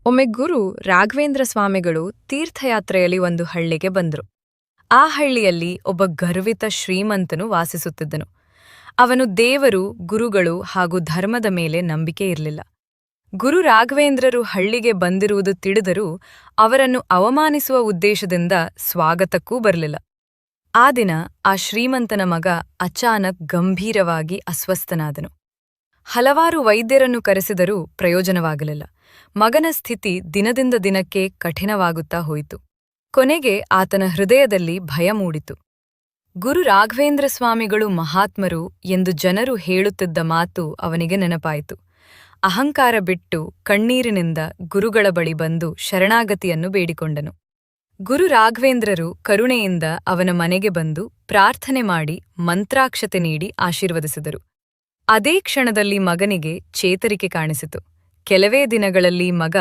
ಒಮ್ಮೆ ಗುರು ರಾಘವೇಂದ್ರ ಸ್ವಾಮಿಗಳು ತೀರ್ಥಯಾತ್ರೆಯಲ್ಲಿ ಒಂದು ಹಳ್ಳಿಗೆ ಬಂದರು. ಆ ಹಳ್ಳಿಯಲ್ಲಿ ಒಬ್ಬ ಗರ್ವಿತ ಶ್ರೀಮಂತನು ವಾಸಿಸುತ್ತಿದ್ದನು. ಅವನು ದೇವರು, ಗುರುಗಳು ಹಾಗೂ ಧರ್ಮದ ಮೇಲೆ ನಂಬಿಕೆ ಇರಲಿಲ್ಲ. ಗುರು ರಾಘವೇಂದ್ರರು ಹಳ್ಳಿಗೆ ಬಂದಿರುವುದು ತಿಳಿದರೂ ಅವರನ್ನು ಅವಮಾನಿಸುವ ಉದ್ದೇಶದಿಂದ ಸ್ವಾಗತಕ್ಕೂ ಬರಲಿಲ್ಲ. ಆ ದಿನ ಆ ಶ್ರೀಮಂತನ ಮಗ ಅಚಾನಕ್ ಗಂಭೀರವಾಗಿ ಅಸ್ವಸ್ಥನಾದನು. ಹಲವಾರು ವೈದ್ಯರನ್ನು ಕರೆಸಿದರೂ ಪ್ರಯೋಜನವಾಗಲಿಲ್ಲ. ಮಗನ ಸ್ಥಿತಿ ದಿನದಿಂದ ದಿನಕ್ಕೆ ಕಠಿಣವಾಗುತ್ತಾ ಹೋಯಿತು. ಕೊನೆಗೆ ಆತನ ಹೃದಯದಲ್ಲಿ ಭಯ ಮೂಡಿತು. ಗುರು ರಾಘವೇಂದ್ರ ಸ್ವಾಮಿಗಳು ಮಹಾತ್ಮರು ಎಂದು ಜನರು ಹೇಳುತ್ತಿದ್ದ ಮಾತು ಅವನಿಗೆ ನೆನಪಾಯಿತು. ಅಹಂಕಾರ ಬಿಟ್ಟು ಕಣ್ಣೀರಿನಿಂದ ಗುರುಗಳ ಬಳಿ ಬಂದು ಶರಣಾಗತಿಯನ್ನು ಬೇಡಿಕೊಂಡನು. ಗುರು ರಾಘವೇಂದ್ರರು ಕರುಣೆಯಿಂದ ಅವನ ಮನೆಗೆ ಬಂದು ಪ್ರಾರ್ಥನೆ ಮಾಡಿ ಮಂತ್ರಾಕ್ಷತೆ ನೀಡಿ ಆಶೀರ್ವದಿಸಿದರು. ಅದೇ ಕ್ಷಣದಲ್ಲಿ ಮಗನಿಗೆ ಚೇತರಿಕೆ ಕಾಣಿಸಿತು. ಕೆಲವೇ ದಿನಗಳಲ್ಲಿ ಮಗ